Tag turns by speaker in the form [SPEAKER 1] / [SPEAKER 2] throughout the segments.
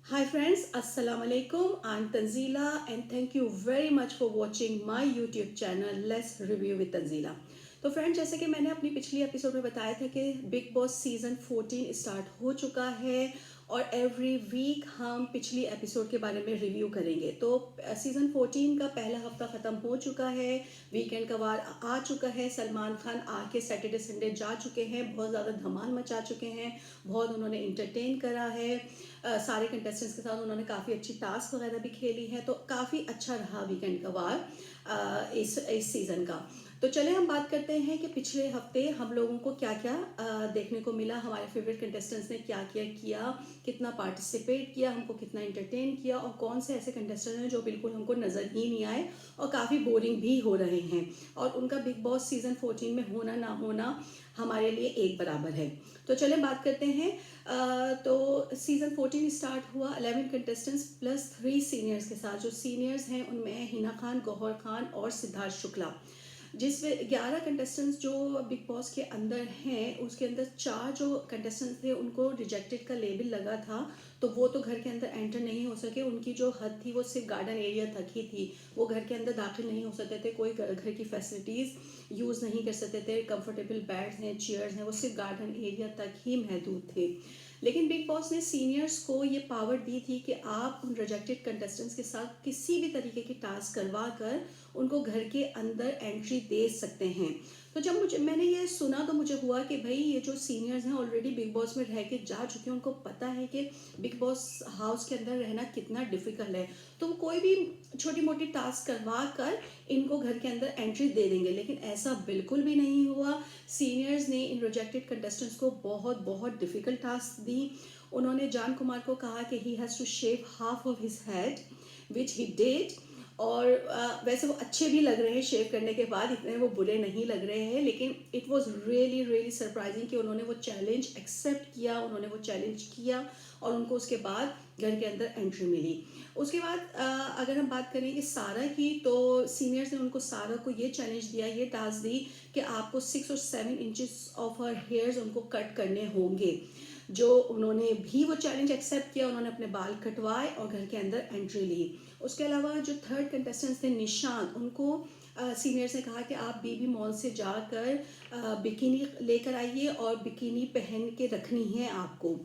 [SPEAKER 1] Hi friends, Assalamu alaikum. I'm Tanzila and thank you very much for watching my YouTube channel Let's Review with Tanzila. तो friend, जैसे कि मैंने अपनी पिछली episode में बताया था कि बिग बॉस सीज़न 14 स्टार्ट हो चुका है और एवरी वीक हम पिछली एपिसोड के बारे में रिव्यू करेंगे। तो सीज़न 14 का पहला हफ्ता ख़त्म हो चुका है, वीकेंड का वार आ चुका है। सलमान खान आके सैटरडे संडे जा चुके हैं, बहुत ज़्यादा धमाल मचा चुके हैं, बहुत उन्होंने इंटरटेन करा है। सारे कंटेस्टेंट्स के साथ उन्होंने काफ़ी अच्छी टास्क वगैरह भी खेली है, तो काफ़ी अच्छा रहा वीकेंड का वार इस सीज़न का। तो चले हम बात करते हैं कि पिछले हफ्ते हम लोगों को क्या क्या देखने को मिला, हमारे फेवरेट कंटेस्टेंट्स ने क्या क्या किया, कितना पार्टिसिपेट किया, हमको कितना एंटरटेन किया और कौन से ऐसे कंटेस्टेंट हैं जो बिल्कुल हमको नज़र ही नहीं आए और काफ़ी बोरिंग भी हो रहे हैं और उनका बिग बॉस सीज़न 14 में होना ना होना हमारे लिए एक बराबर है। तो चले बात करते हैं। तो सीज़न 14 स्टार्ट हुआ 11 कंटेस्टेंट्स प्लस 3 सीनियर्स के साथ। जो सीनियर्स हैं उनमें हिना खान, गौहर खान और सिद्धार्थ शुक्ला। जिसमें 11 कंटेस्टेंट्स जो बिग बॉस के अंदर हैं, उसके अंदर 4 जो कंटेस्टेंट्स थे उनको रिजेक्टेड का लेबल लगा था, तो वो तो घर के अंदर एंटर नहीं हो सके। उनकी जो हद थी वो सिर्फ गार्डन एरिया तक ही थी, वो घर के अंदर दाखिल नहीं हो सकते थे, कोई घर की फैसिलिटीज़ यूज़ नहीं कर सकते थे। कंफर्टेबल बेड्स हैं, चेयर्स हैं, वो सिर्फ गार्डन एरिया तक ही महदूद थे। लेकिन बिग बॉस ने सीनियर्स को ये पावर दी थी कि आप उन रिजेक्टेड कंटेस्टेंट्स के साथ किसी भी तरीके की टास्क करवा कर उनको घर के अंदर एंट्री दे सकते हैं। तो जब मैंने ये सुना तो मुझे हुआ कि भाई, ये जो सीनियर्स हैं ऑलरेडी बिग बॉस में रह के जा चुके हैं, उनको पता है कि बिग बॉस हाउस के अंदर रहना कितना डिफिकल्ट है, तो वो कोई भी छोटी मोटी टास्क करवा कर इनको घर के अंदर एंट्री दे देंगे। लेकिन ऐसा बिल्कुल भी नहीं हुआ। सीनियर्स ने इन रिजेक्टेड कंटेस्टेंट्स को बहुत बहुत डिफिकल्ट टास्क दी। उन्होंने जान कुमार को कहा कि he has to shave half of his head, which he did. और वैसे वो अच्छे भी लग रहे हैं शेव करने के बाद, इतने वो बुरे नहीं लग रहे हैं। लेकिन it was really really surprising कि उन्होंने वो चैलेंज एक्सेप्ट किया, उन्होंने वो चैलेंज किया और उनको उसके बाद घर के अंदर एंट्री मिली। उसके बाद अगर हम बात करें कि सारा की, तो सीनियर्स ने उनको सारा को ये चैलेंज दिया, ये टास्क दी कि आपको 6 और 7 इंचेस ऑफ हर हेयर्स उनको कट करने होंगे। जो उन्होंने भी वो चैलेंज एक्सेप्ट किया, उन्होंने अपने बाल कटवाए और घर के अंदर एंट्री ली। उसके अलावा जो थर्ड कंटेस्टेंट्स थे निशांत, उनको सीनियर्स ने कहा कि आप बीबी मॉल से जाकर बिकिनी लेकर आइए और बिकिनी पहन के रखनी है आपको,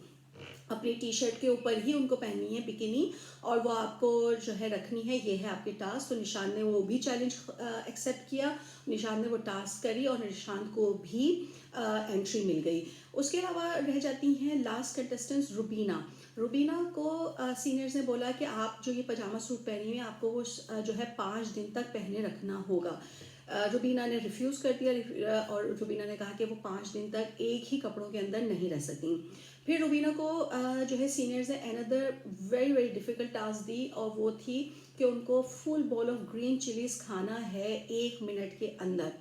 [SPEAKER 1] अपनी टी शर्ट के ऊपर ही उनको पहननी है बिकिनी और वो आपको जो है रखनी है, ये है आपकी टास्क। तो निशांत ने वो भी चैलेंज एक्सेप्ट किया, निशांत ने वो टास्क करी और निशांत को भी एंट्री मिल गई। उसके अलावा रह जाती हैं लास्ट कंटेस्टेंट्स रुबीना। रुबीना को सीनियर्स ने बोला कि आप जो ये पजामा सूट पहनी हुई है, आपको वो जो है 5 दिन तक पहने रखना होगा। रुबीना ने रिफ्यूज़ कर दिया और रुबीना ने कहा कि वो 5 दिन तक एक ही कपड़ों के अंदर नहीं रह सकती। फिर रुबीना को जो है सीनियर्स ने another very very difficult task दी और वो थी कि उनको full bowl of green chillies खाना है 1 मिनट के अंदर।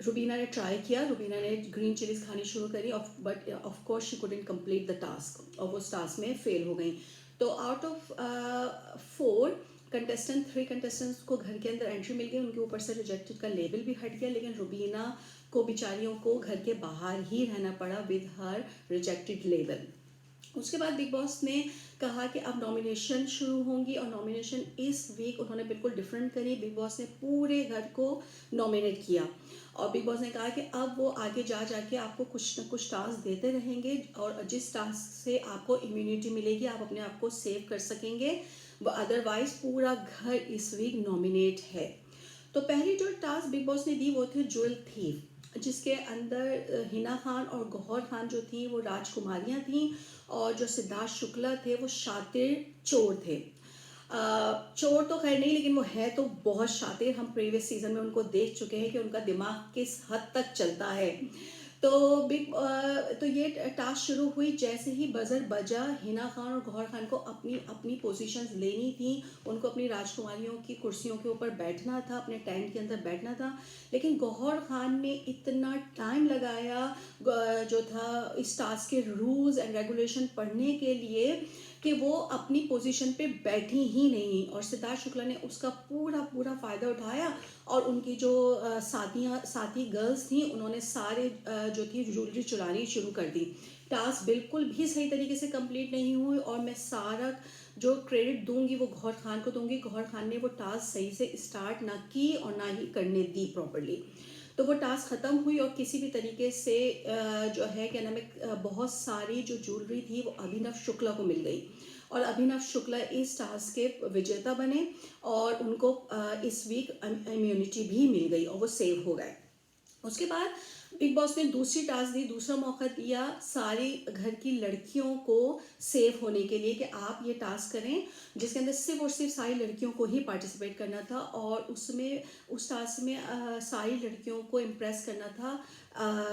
[SPEAKER 1] रुबीना ने ट्राई किया, रुबीना ने ग्रीन चिलीज खानी शुरू करी, but of course she couldn't complete the task और वो उस टास्क में फेल हो गई। तो आउट ऑफ 4 कंटेस्टेंट, 3 कंटेस्टेंट्स को घर के अंदर एंट्री मिल गई, उनके ऊपर से रिजेक्टेड का लेबल भी हट गया। लेकिन रुबीना को बेचारियों को घर के बाहर ही रहना पड़ा विद हर रिजेक्टेड लेबल। उसके बाद बिग बॉस ने कहा कि अब नॉमिनेशन शुरू होंगी और नॉमिनेशन इस वीक उन्होंने बिल्कुल डिफरेंट करी। बिग बॉस ने पूरे घर को नॉमिनेट किया और बिग बॉस ने कहा कि अब वो आगे जा जाके आपको कुछ ना कुछ टास्क देते रहेंगे और जिस टास्क से आपको इम्यूनिटी मिलेगी, आप अपने आप को सेव कर सकेंगे, अदरवाइज पूरा घर इस वीक नॉमिनेट है। तो पहली जो टास्क बिग बॉस ने दी वो थी ज्वेल थीफ, जिसके अंदर हिना खान और गौहर खान जो थी वो राजकुमारियाँ थीं और जो सिद्धार्थ शुक्ला थे वो शातिर चोर थे। चोर तो खैर नहीं, लेकिन वो है तो बहुत शातिर। हम प्रीवियस सीजन में उनको देख चुके हैं कि उनका दिमाग किस हद तक चलता है। तो तो ये टास्क शुरू हुई जैसे ही बजर बजा, हिना खान और गौहर खान को अपनी अपनी पोजीशंस लेनी थी, उनको अपनी राजकुमारियों की कुर्सियों के ऊपर बैठना था, अपने टेंट के अंदर बैठना था। लेकिन गौहर खान ने इतना टाइम लगाया जो था इस टास्क के रूल्स एंड रेगुलेशन पढ़ने के लिए कि वो अपनी पोजीशन पे बैठी ही नहीं और सिद्धार्थ शुक्ला ने उसका पूरा पूरा फ़ायदा उठाया और उनकी जो साथी गर्ल्स थी उन्होंने सारे जो थी ज्वेलरी चुरानी शुरू कर दी। टास्क बिल्कुल भी सही तरीके से कंप्लीट नहीं हुई, और मैं सारा जो क्रेडिट दूंगी वो गौहर खान को दूंगी। गौहर खान ने वो टास्क सही से स्टार्ट ना की और ना ही करने दी प्रॉपरली। तो वो टास्क ख़त्म हुई और किसी भी तरीके से जो है क्या नाम है, बहुत सारी जो ज्वेलरी थी वो अभिनव शुक्ला को मिल गई, और अभिनव शुक्ला इस टास्क के विजेता बने, और उनको इस वीक इम्यूनिटी भी मिल गई और वो सेव हो गए। उसके बाद बिग बॉस ने दूसरी टास्क दी, दूसरा मौका दिया सारी घर की लड़कियों को सेव होने के लिए कि आप ये टास्क करें, जिसके अंदर सिर्फ और सिर्फ सारी लड़कियों को ही पार्टिसिपेट करना था, और उसमें उस टास्क में सारी लड़कियों को इम्प्रेस करना था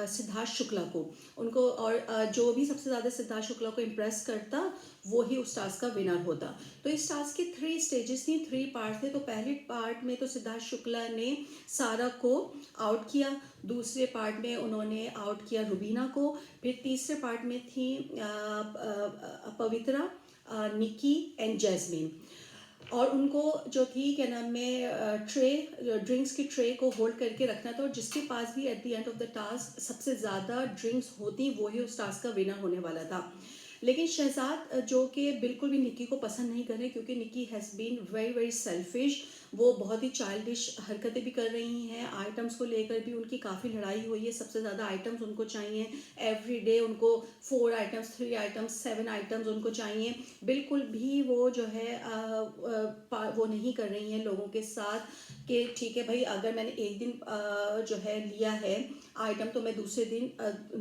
[SPEAKER 1] सिद्धार्थ शुक्ला को, उनको, और जो भी सबसे ज़्यादा सिद्धार्थ शुक्ला को इम्प्रेस करता वो ही उस टास्क का विनर होता। तो इस टास्क की 3 स्टेजेस थी, 3 पार्ट थे। तो पहले पार्ट में तो सिद्धार्थ शुक्ला ने सारा को आउट किया, दूसरे पार्ट में उन्होंने आउट किया रुबीना को, फिर तीसरे पार्ट में थी पवित्रा, निकी एंड जैस्मिन, और उनको जो थी क्या नाम में ट्रे, ड्रिंक्स की ट्रे को होल्ड करके रखना था, और जिसके पास भी at the end of the task सबसे ज़्यादा ड्रिंक्स होती वो ही उस टास्क का विनर होने वाला था। लेकिन शहजाद जो कि बिल्कुल भी निक्की को पसंद नहीं कर रहे, क्योंकि Nikki has been very very selfish, वो बहुत ही चाइल्डिश हरकतें भी कर रही हैं, आइटम्स को लेकर भी उनकी काफ़ी लड़ाई हुई है, सबसे ज़्यादा आइटम्स उनको चाहिए एवरी डे, उनको 4 आइटम्स, 3 आइटम्स, 7 आइटम्स उनको चाहिए। बिल्कुल भी वो जो है वो नहीं कर रही हैं लोगों के साथ कि ठीक है भाई, अगर मैंने एक दिन जो है लिया है आइटम तो मैं दूसरे दिन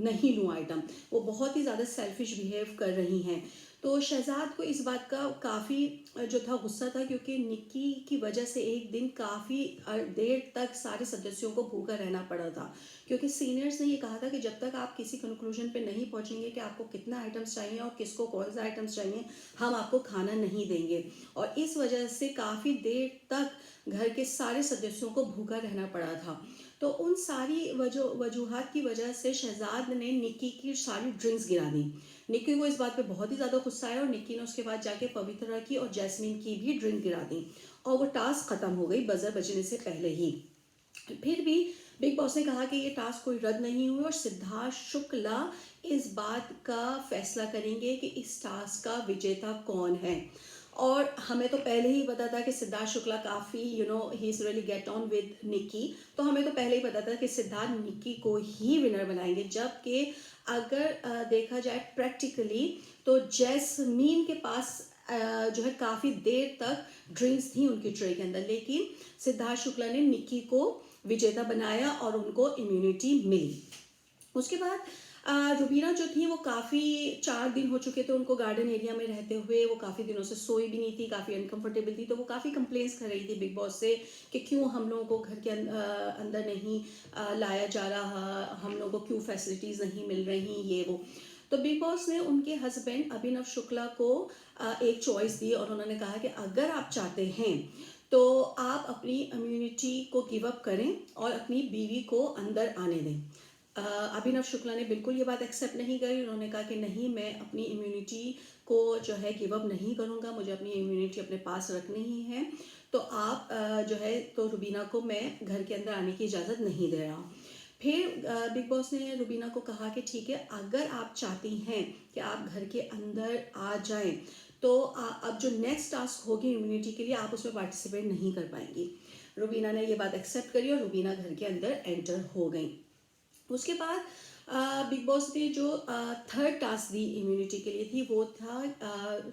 [SPEAKER 1] नहीं लूँ आइटम। वो बहुत ही ज़्यादा सेल्फिश बिहेव कर रही हैं। तो शहजाद को इस बात का काफ़ी जो था गुस्सा था, क्योंकि निक्की की वजह से एक दिन काफ़ी देर तक सारे सदस्यों को भूखा रहना पड़ा था, क्योंकि सीनियर्स ने ये कहा था कि जब तक आप किसी कंक्लूजन पे नहीं पहुंचेंगे कि आपको कितना आइटम्स चाहिए और किसको कौन सा आइटम्स चाहिए, हम आपको खाना नहीं देंगे। और इस वजह से काफ़ी देर तक घर के सारे सदस्यों को भूखा रहना पड़ा था। तो उन सारी वजूहात की वजह से शहजाद ने निक्की की सारी ड्रिंक्स गिरा दी। निक्की को इस बात पे बहुत ही ज़्यादा गुस्सा आया, और निक्की ने उसके बाद जाके पवित्रा की और जैस्मिन की भी ड्रिंक गिरा दी, और वो टास्क ख़त्म हो गई बजर बजने से पहले ही। फिर भी बिग बॉस ने कहा कि ये टास्क कोई रद्द नहीं हुई, और सिद्धार्थ शुक्ला इस बात का फैसला करेंगे कि इस टास्क का विजेता कौन है। और हमें तो पहले ही पता था कि सिद्धार्थ शुक्ला काफ़ी he is really get on with Nikki, तो हमें तो पहले ही पता था कि सिद्धार्थ निक्की को ही विनर बनाएंगे। जबकि अगर देखा जाए प्रैक्टिकली तो जैस्मीन के पास जो है काफ़ी देर तक ड्रिंक्स थी उनकी ट्रे के अंदर, लेकिन सिद्धार्थ शुक्ला ने निक्की को विजेता बनाया और उनको इम्यूनिटी मिली। उसके बाद रुबीना जो थी वो काफ़ी 4 दिन हो चुके थे उनको गार्डन एरिया में रहते हुए, वो काफ़ी दिनों से सोई भी नहीं थी, काफ़ी अनकंफर्टेबल थी, तो वो काफ़ी कंप्लेंट्स कर रही थी बिग बॉस से कि क्यों हम लोगों को घर के अंदर नहीं लाया जा रहा, हम लोगों को क्यों फैसिलिटीज़ नहीं मिल रही, ये वो। तो बिग बॉस ने उनके हस्बैंड अभिनव शुक्ला को एक चॉइस दी, और उन्होंने कहा कि अगर आप चाहते हैं तो आप अपनी इम्यूनिटी को गिव अप करें और अपनी बीवी को अंदर आने दें। अभिनव शुक्ला ने बिल्कुल ये बात एक्सेप्ट नहीं करी, उन्होंने कहा कि नहीं, मैं अपनी इम्यूनिटी को जो है गिव अप नहीं करूँगा, मुझे अपनी इम्यूनिटी अपने पास रखनी ही है। तो आप जो है तो रुबीना को मैं घर के अंदर आने की इजाज़त नहीं दे रहा हूँ। फिर बिग बॉस ने रुबीना को कहा कि ठीक है, अगर आप चाहती हैं कि आप घर के अंदर आ जाएं तो अब जो नेक्स्ट टास्क होगी इम्यूनिटी के लिए आप उसमें पार्टिसिपेट नहीं कर पाएंगी। रुबीना ने ये बात एक्सेप्ट करी और रुबीना घर के अंदर एंटर हो गई। उसके बाद बिग बॉस ने जो थर्ड टास्क दी इम्यूनिटी के लिए थी वो था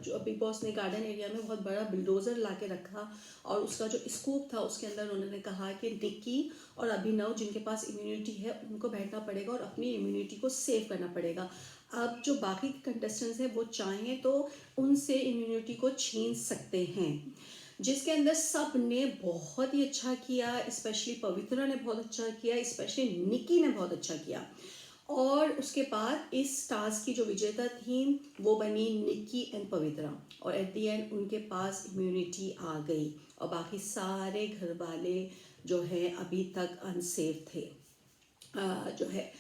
[SPEAKER 1] जो बिग बॉस ने गार्डन एरिया में बहुत बड़ा बिल्डोज़र ला के रखा, और उसका जो स्कूप था उसके अंदर उन्होंने कहा कि निक्की और अभिनव जिनके पास इम्यूनिटी है उनको बैठना पड़ेगा और अपनी इम्यूनिटी को सेव करना पड़ेगा। अब जो बाकी कंटेस्टेंट्स हैं वो चाहें तो उनसे इम्यूनिटी को छीन सकते हैं, जिसके अंदर सब ने बहुत ही अच्छा किया, स्पेशली पवित्रा ने बहुत अच्छा किया, स्पेशली निक्की ने बहुत अच्छा किया। और उसके बाद इस टास्क की जो विजेता थी वो बनी निक्की एंड पवित्रा, और एट द एंड उनके पास इम्यूनिटी आ गई, और बाकी सारे घर वाले जो है अभी तक अनसेफ थे जो है।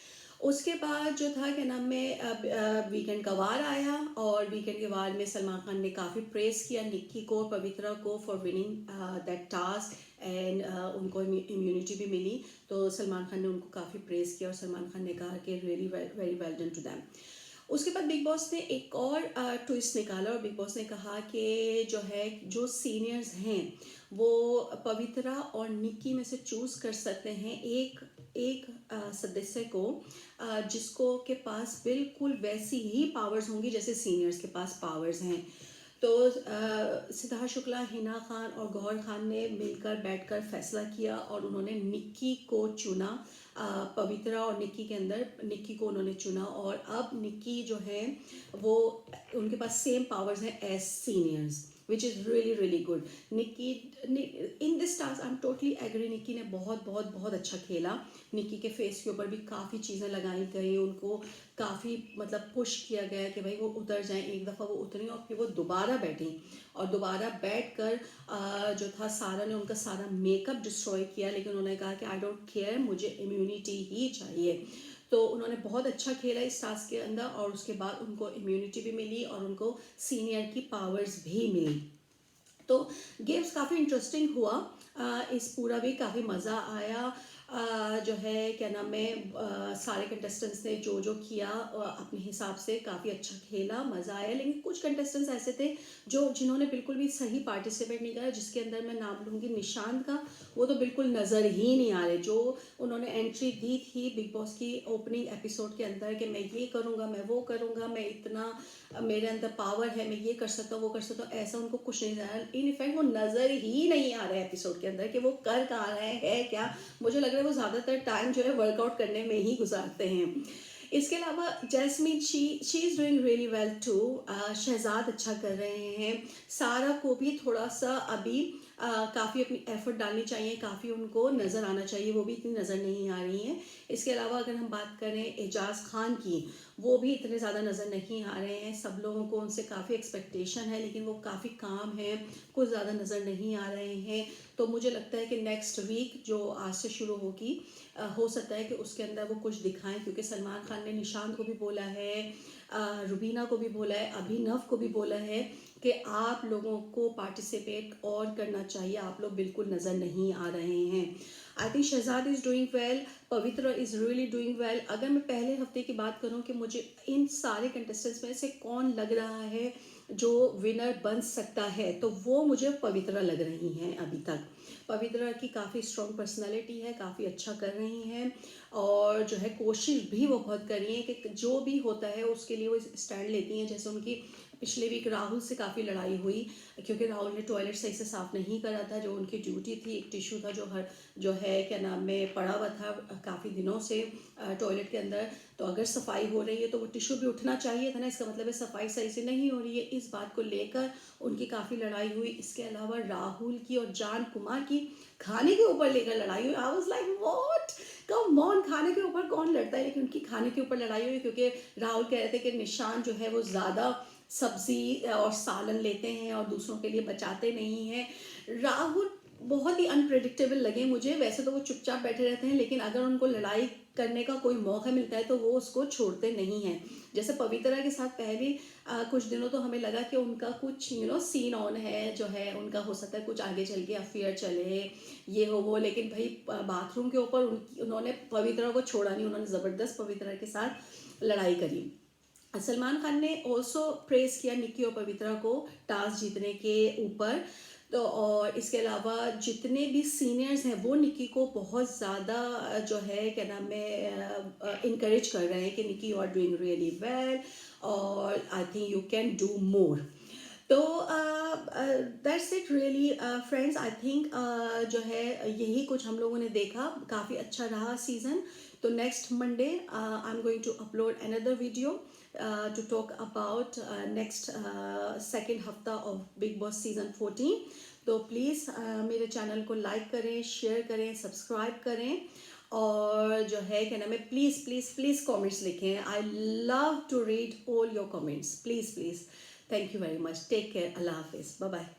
[SPEAKER 1] उसके बाद जो था क्या नाम में वीकेंड का वार आया, और वीकेंड के वार में सलमान खान ने काफ़ी प्रेस किया निक्की को और पवित्रा को for winning that task, and उनको इम्यूनिटी भी मिली। तो सलमान खान ने उनको काफ़ी प्रेस किया और सलमान खान ने कहा कि really very well done to them. उसके बाद बिग बॉस ने एक और ट्विस्ट निकाला और बिग बॉस ने कहा कि जो है, जो सीनियर्स हैं वो पवित्रा और निक्की में से चूज़ कर सकते हैं एक एक सदस्य को, जिसको के पास बिल्कुल वैसी ही पावर्स होंगी जैसे सीनियर्स के पास पावर्स हैं। तो सिद्धार्थ शुक्ला, हिना खान और गौहर खान ने मिलकर बैठकर फैसला किया और उन्होंने निक्की को चुना। पवित्रा और निक्की के अंदर निक्की को उन्होंने चुना और अब निक्की जो है वो, उनके पास सेम पावर्स हैं as seniors, which is really really good. Nikki in this task I am totally agree, Nikki ने बहुत बहुत बहुत अच्छा खेला। निक्की के फेस के ऊपर भी काफ़ी चीज़ें लगाई गई, उनको काफ़ी मतलब पुश किया गया कि भाई वो उतर जाएं। एक दफ़ा वो उतरी और फिर वो दोबारा बैठी और दोबारा बैठ कर जो था सारा ने उनका सारा मेकअप डिस्ट्रॉय किया, लेकिन उन्होंने कहा कि आई डोंट केयर, मुझे इम्यूनिटी ही चाहिए। तो उन्होंने बहुत अच्छा खेला इस टास्क के अंदर और उसके बाद उनको इम्यूनिटी भी मिली और उनको सीनियर की पावर्स भी मिली। तो गेम्स काफ़ी इंटरेस्टिंग हुआ। इस पूरा भी काफ़ी मज़ा आया। जो है क्या नाम है, सारे कंटेस्टेंट्स ने जो जो किया अपने हिसाब से काफ़ी अच्छा खेला, मज़ा आया। लेकिन कुछ कंटेस्टेंट्स ऐसे थे जिन्होंने बिल्कुल भी सही पार्टिसिपेट नहीं करा, जिसके अंदर मैं नाम लूँगी निशांत का। वो तो बिल्कुल नज़र ही नहीं आ रहे। जो उन्होंने एंट्री दी थी बिग बॉस की ओपनिंग एपिसोड के अंदर कि मैं ये करूँगा, मैं वो करूँगा, मैं इतना मेरे अंदर पावर है, मैं ये कर सकता हूँ, वो कर सकता हूँ, ऐसा उनको कुछ नहीं आया। इन इफेक्ट वो नज़र ही नहीं आ रहा है एपिसोड के अंदर कि वो कर कहाँ रहे हैं क्या। मुझे लग रहा है वो ज़्यादातर टाइम जो है वर्कआउट करने में ही गुजारते हैं। इसके अलावा Jasmine, she is doing really well too. Shahzad अच्छा कर रहे हैं। सारा को भी थोड़ा सा अभी काफ़ी अपनी एफर्ट डालनी चाहिए, काफ़ी उनको नज़र आना चाहिए, वो भी इतनी नज़र नहीं आ रही हैं। इसके अलावा अगर हम बात करें एजाज खान की, वो भी इतने ज़्यादा नज़र नहीं आ रहे हैं। सब लोगों को उनसे काफ़ी एक्सपेक्टेशन है, लेकिन वो काफ़ी काम है, कुछ ज़्यादा नज़र नहीं आ रहे हैं। तो मुझे लगता है कि नेक्स्ट वीक जो आज से शुरू होगी, हो सकता है कि उसके अंदर वो कुछ दिखाएं, क्योंकि सलमान खान ने निशांत को भी बोला है, रुबीना को भी बोला है, अभिनव को भी बोला है कि आप लोगों को पार्टिसिपेट और करना चाहिए, आप लोग बिल्कुल नज़र नहीं आ रहे हैं। I think Shahzad is doing well, Pavitra is really doing well. अगर मैं पहले हफ्ते की बात करूं कि मुझे इन सारे कंटेस्टेंट्स में से कौन लग रहा है जो विनर बन सकता है, तो वो मुझे पवित्रा लग रही हैं अभी तक। पवित्रा की काफ़ी स्ट्रॉन्ग पर्सनालिटी है, काफ़ी अच्छा कर रही हैं और जो है कोशिश भी वो बहुत कर रही हैं कि जो भी होता है उसके लिए वो स्टैंड लेती हैं। जैसे उनकी पिछले वीक राहुल से काफ़ी लड़ाई हुई, क्योंकि राहुल ने टॉयलेट सही से साफ़ नहीं करा था, जो उनकी ड्यूटी थी। एक टिश्यू था जो है क्या नाम में पड़ा हुआ था काफ़ी दिनों से टॉयलेट के अंदर, तो अगर सफाई हो रही है तो वो टिश्यू भी उठना चाहिए था ना, इसका मतलब है सफाई सही से नहीं हो रही है। इस बात को लेकर उनकी काफ़ी लड़ाई हुई। इसके अलावा राहुल की और जान कुमार की खाने के ऊपर लेकर लड़ाई हुई। I was like what, come on, खाने के ऊपर कौन लड़ता है, लेकिन उनकी खाने के ऊपर लड़ाई हुई क्योंकि राहुल कह रहे थे कि निशान जो है वो ज़्यादा सब्जी और सालन लेते हैं और दूसरों के लिए बचाते नहीं हैं। राहुल बहुत ही अनप्रेडिक्टेबल लगे मुझे। वैसे तो वो चुपचाप बैठे रहते हैं, लेकिन अगर उनको लड़ाई करने का कोई मौका मिलता है तो वो उसको छोड़ते नहीं हैं। जैसे पवित्रा के साथ पहले कुछ दिनों तो हमें लगा कि उनका कुछ सीन ऑन है, जो है उनका हो सकता है कुछ आगे चल के अफेयर चले, ये हो वो, लेकिन भाई बाथरूम के ऊपर उन्होंने पवित्रा को छोड़ा नहीं, उन्होंने ज़बरदस्त पवित्रा के साथ लड़ाई करी। सलमान खान ने ऑल्सो प्रेस किया निक्की और पवित्रा को टास्क जीतने के ऊपर। तो और इसके अलावा जितने भी सीनियर्स हैं वो निक्की को बहुत ज़्यादा जो है क्या नाम है इनकरेज कर रहे हैं कि Nikki you are doing really well और I think you can do more. तो that's it really friends. I think जो है यही कुछ हम लोगों ने देखा, काफ़ी अच्छा रहा सीज़न। तो next Monday I am going to upload another video to talk about next second हफ्ता ऑफ बिग बॉस सीज़न 14। तो प्लीज़ मेरे चैनल को लाइक करें, शेयर करें, सब्सक्राइब करें और जो है क्या नाम है प्लीज़ प्लीज़ प्लीज़ कमेंट्स लिखें। I love to read all your comments, please please. Thank you very much, take care, अल्लाह हाफिज़, बाय बाय।